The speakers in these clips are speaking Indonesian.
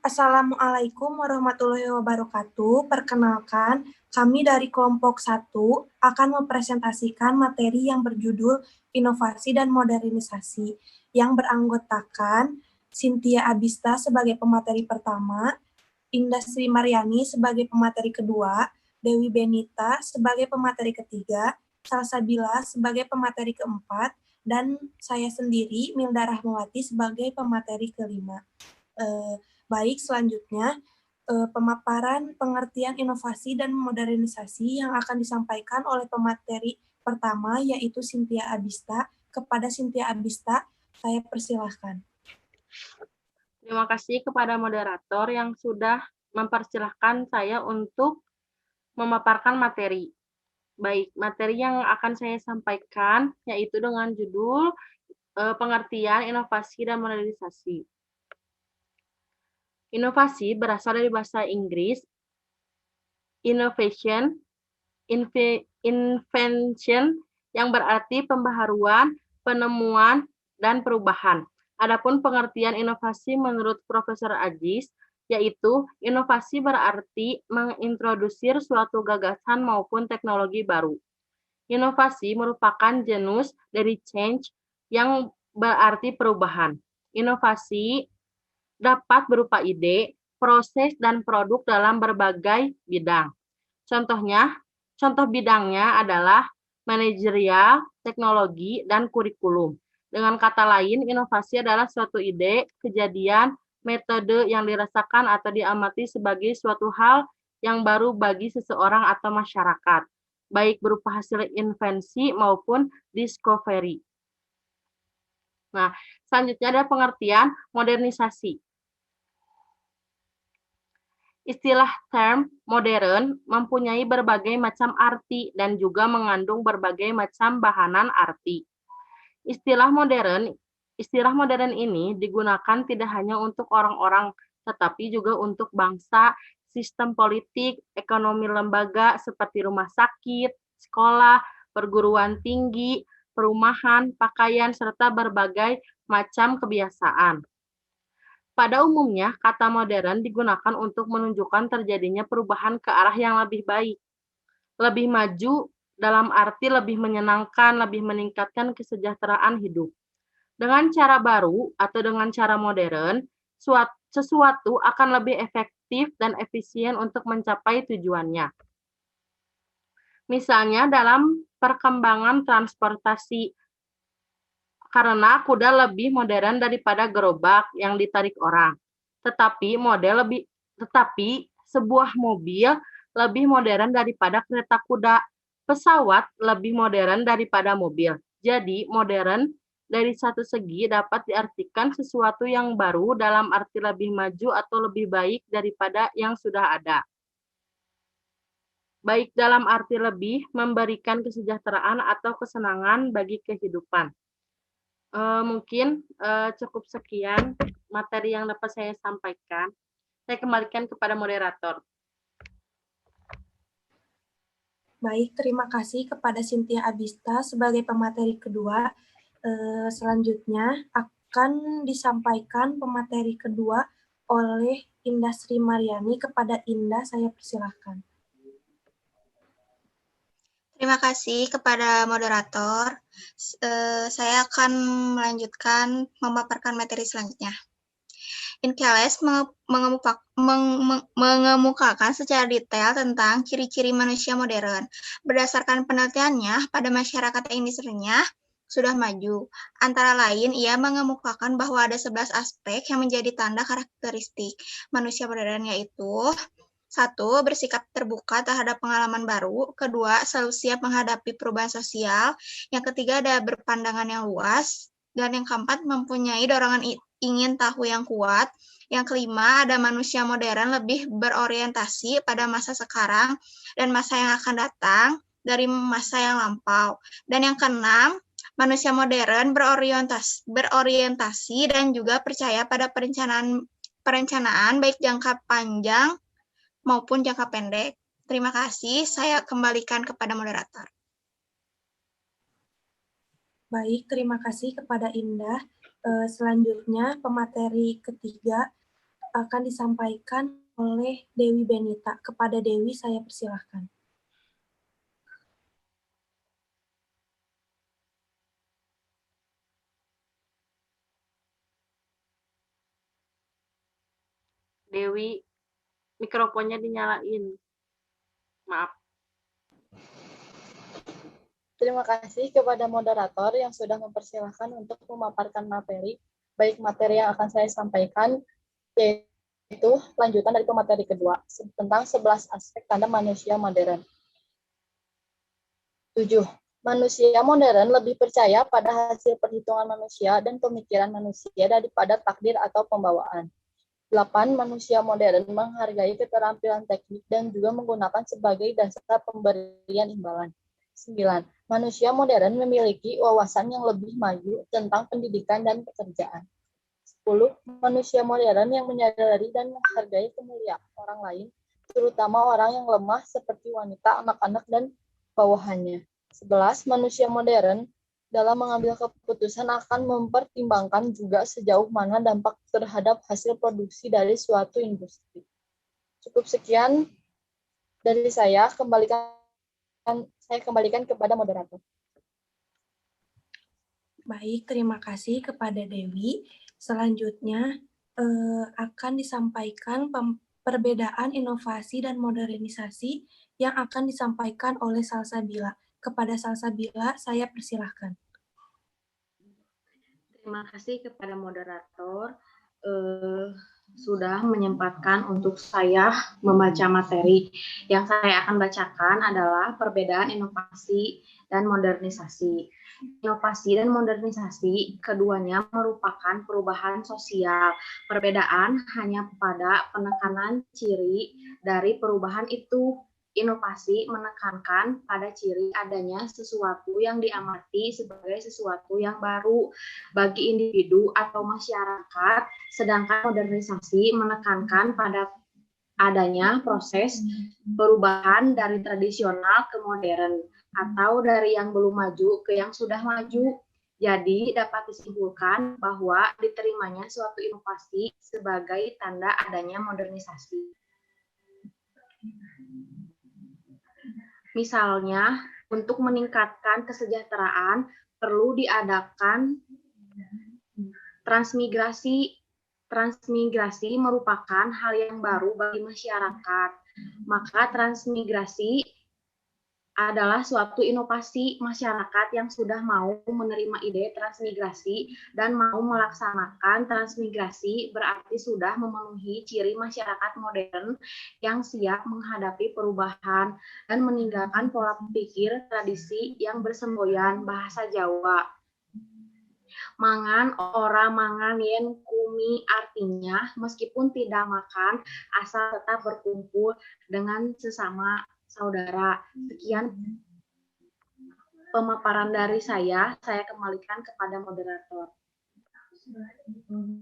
Assalamualaikum warahmatullahi wabarakatuh. Perkenalkan, kami dari kelompok 1 akan mempresentasikan materi yang berjudul Inovasi dan Modernisasi, yang beranggotakan Cynthia Abista sebagai pemateri pertama, Indah Sri Mariani sebagai pemateri kedua, Dewi Benita sebagai pemateri ketiga, Salsabila sebagai pemateri keempat, dan saya sendiri, Milda Rahmawati, sebagai pemateri kelima. Baik, selanjutnya pemaparan pengertian inovasi dan modernisasi yang akan disampaikan oleh pemateri pertama, yaitu Cynthia Abista. Kepada Cynthia Abista, saya persilahkan. Terima kasih kepada moderator yang sudah mempersilahkan saya untuk memaparkan materi. Baik, materi yang akan saya sampaikan yaitu dengan judul pengertian inovasi dan modernisasi. Inovasi berasal dari bahasa Inggris, innovation, invention, yang berarti pembaharuan, penemuan, dan perubahan. Adapun pengertian inovasi menurut Profesor Ajis, yaitu inovasi berarti mengintrodusir suatu gagasan maupun teknologi baru. Inovasi merupakan genus dari change yang berarti perubahan. Inovasi dapat berupa ide, proses, dan produk dalam berbagai bidang. Contoh bidangnya adalah manajerial, teknologi, dan kurikulum. Dengan kata lain, inovasi adalah suatu ide, kejadian, metode yang dirasakan atau diamati sebagai suatu hal yang baru bagi seseorang atau masyarakat, baik berupa hasil invensi maupun discovery. Nah, selanjutnya ada pengertian modernisasi. Istilah term modern mempunyai berbagai macam arti dan juga mengandung berbagai macam bahanan arti. Istilah modern ini digunakan tidak hanya untuk orang-orang, tetapi juga untuk bangsa, sistem politik, ekonomi lembaga seperti rumah sakit, sekolah, perguruan tinggi, perumahan, pakaian, serta berbagai macam kebiasaan. Pada umumnya, kata modern digunakan untuk menunjukkan terjadinya perubahan ke arah yang lebih baik, lebih maju dalam arti lebih menyenangkan, lebih meningkatkan kesejahteraan hidup. Dengan cara baru atau dengan cara modern, sesuatu akan lebih efektif dan efisien untuk mencapai tujuannya. Misalnya dalam perkembangan transportasi, karena kuda lebih modern daripada gerobak yang ditarik orang. Tetapi sebuah mobil lebih modern daripada kereta kuda. Pesawat lebih modern daripada mobil. Jadi, modern dari satu segi dapat diartikan sesuatu yang baru dalam arti lebih maju atau lebih baik daripada yang sudah ada. Baik dalam arti lebih memberikan kesejahteraan atau kesenangan bagi kehidupan. Mungkin cukup sekian materi yang dapat saya sampaikan. Saya kembalikan kepada moderator. Baik, terima kasih kepada Cynthia Abista sebagai pemateri kedua. Selanjutnya akan disampaikan pemateri kedua oleh Indah Sri Mariani. Kepada Indah, saya persilahkan. Terima kasih kepada moderator. Saya akan melanjutkan memaparkan materi selanjutnya. Inkeles mengemukakan secara detail tentang ciri-ciri manusia modern. Berdasarkan penelitiannya pada masyarakat industrinya sudah maju. Antara lain, ia mengemukakan bahwa ada 11 aspek yang menjadi tanda karakteristik manusia modern, yaitu 1. Bersikap terbuka terhadap pengalaman baru. 2. Selalu siap menghadapi perubahan sosial. Yang ketiga, ada berpandangan yang luas. Dan yang keempat, mempunyai dorongan ingin tahu yang kuat. Yang kelima, ada manusia modern lebih berorientasi pada masa sekarang dan masa yang akan datang dari masa yang lampau. Dan yang keenam, manusia modern berorientasi dan juga percaya pada perencanaan baik jangka panjang maupun jangka pendek. Terima kasih, saya kembalikan kepada moderator. Baik, terima kasih kepada Indah. Selanjutnya, pemateri ketiga akan disampaikan oleh Dewi Benita. Kepada Dewi, saya persilahkan. Dewi, mikrofonnya dinyalain. Maaf. Terima kasih kepada moderator yang sudah mempersilahkan untuk memaparkan materi, baik materi yang akan saya sampaikan, yaitu lanjutan dari pemateri kedua, tentang 11 aspek tanda manusia modern. 7. Manusia modern lebih percaya pada hasil perhitungan manusia dan pemikiran manusia daripada takdir atau pembawaan. 8. Manusia modern menghargai keterampilan teknik dan juga menggunakan sebagai dasar pemberian imbalan. 9. Manusia modern memiliki wawasan yang lebih maju tentang pendidikan dan pekerjaan. 10. Manusia modern yang menyadari dan menghargai kemuliaan orang lain, terutama orang yang lemah seperti wanita, anak-anak, dan bawahannya. 11. Manusia modern dalam mengambil keputusan akan mempertimbangkan juga sejauh mana dampak terhadap hasil produksi dari suatu industri. Cukup sekian dari saya, kembalikan kepada moderator. Baik, terima kasih kepada Dewi. Selanjutnya akan disampaikan perbedaan inovasi dan modernisasi yang akan disampaikan oleh Salsabila. Kepada Salsabila, saya persilahkan. Terima kasih kepada moderator sudah menyempatkan untuk saya membaca materi. Yang saya akan bacakan adalah perbedaan inovasi dan modernisasi. Inovasi dan modernisasi keduanya merupakan perubahan sosial. Perbedaan hanya pada penekanan ciri dari perubahan itu. Inovasi menekankan pada ciri adanya sesuatu yang diamati sebagai sesuatu yang baru bagi individu atau masyarakat, sedangkan modernisasi menekankan pada adanya proses perubahan dari tradisional ke modern atau dari yang belum maju ke yang sudah maju. Jadi dapat disimpulkan bahwa diterimanya suatu inovasi sebagai tanda adanya modernisasi. Misalnya, untuk meningkatkan kesejahteraan perlu diadakan transmigrasi. Transmigrasi merupakan hal yang baru bagi masyarakat. Maka transmigrasi adalah suatu inovasi masyarakat yang sudah mau menerima ide transmigrasi dan mau melaksanakan transmigrasi, berarti sudah memenuhi ciri masyarakat modern yang siap menghadapi perubahan dan meninggalkan pola pikir tradisi yang bersemboyan bahasa Jawa. Mangan ora mangan yen kumi, artinya meskipun tidak makan asal tetap berkumpul dengan sesama saudara. Sekian pemaparan dari saya kembalikan kepada moderator.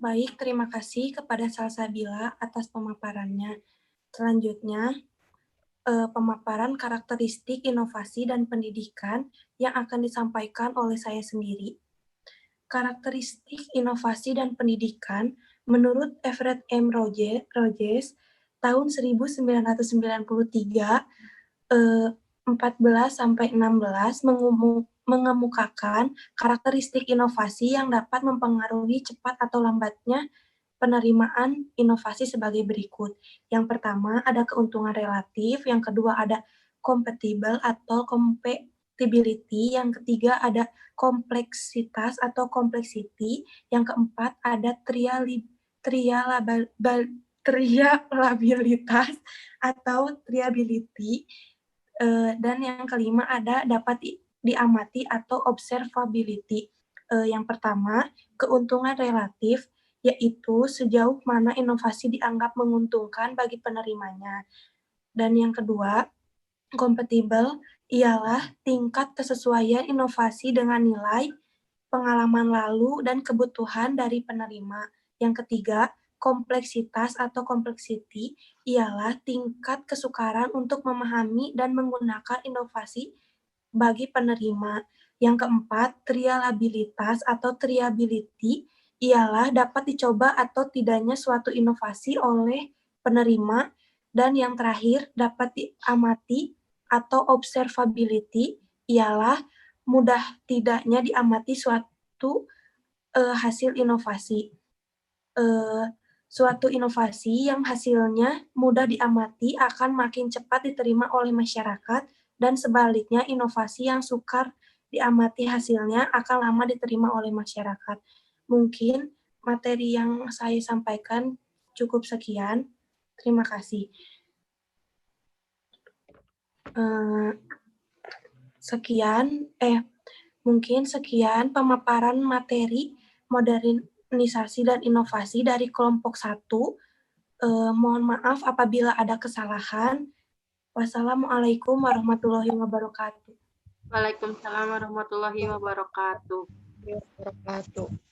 Baik, terima kasih kepada Salsabila atas pemaparannya. Selanjutnya, pemaparan karakteristik inovasi dan pendidikan yang akan disampaikan oleh saya sendiri. Karakteristik inovasi dan pendidikan menurut Everett M. Rogers tahun 1993 14-16 mengemukakan karakteristik inovasi yang dapat mempengaruhi cepat atau lambatnya penerimaan inovasi sebagai berikut. Yang pertama ada keuntungan relatif, yang kedua ada compatible atau compatibility, yang ketiga ada kompleksitas atau complexity, yang keempat ada trialabilitas atau triability, dan yang kelima ada dapat diamati atau observability. Yang pertama, keuntungan relatif, yaitu sejauh mana inovasi dianggap menguntungkan bagi penerimanya. Dan yang kedua, compatible ialah tingkat kesesuaian inovasi dengan nilai, pengalaman lalu, dan kebutuhan dari penerima. Yang ketiga, kompleksitas atau complexity ialah tingkat kesukaran untuk memahami dan menggunakan inovasi bagi penerima. Yang keempat, trialabilitas atau triability ialah dapat dicoba atau tidaknya suatu inovasi oleh penerima, dan yang terakhir dapat diamati atau observability ialah mudah tidaknya diamati suatu hasil inovasi. Suatu inovasi yang hasilnya mudah diamati akan makin cepat diterima oleh masyarakat, dan sebaliknya inovasi yang sukar diamati hasilnya akan lama diterima oleh masyarakat. Mungkin materi yang saya sampaikan cukup sekian. Terima kasih. Mungkin sekian pemaparan materi modernisasi dan inovasi dari kelompok 1. Mohon maaf apabila ada kesalahan. Wassalamualaikum warahmatullahi wabarakatuh. Waalaikumsalam warahmatullahi wabarakatuh. Wabarakatuh.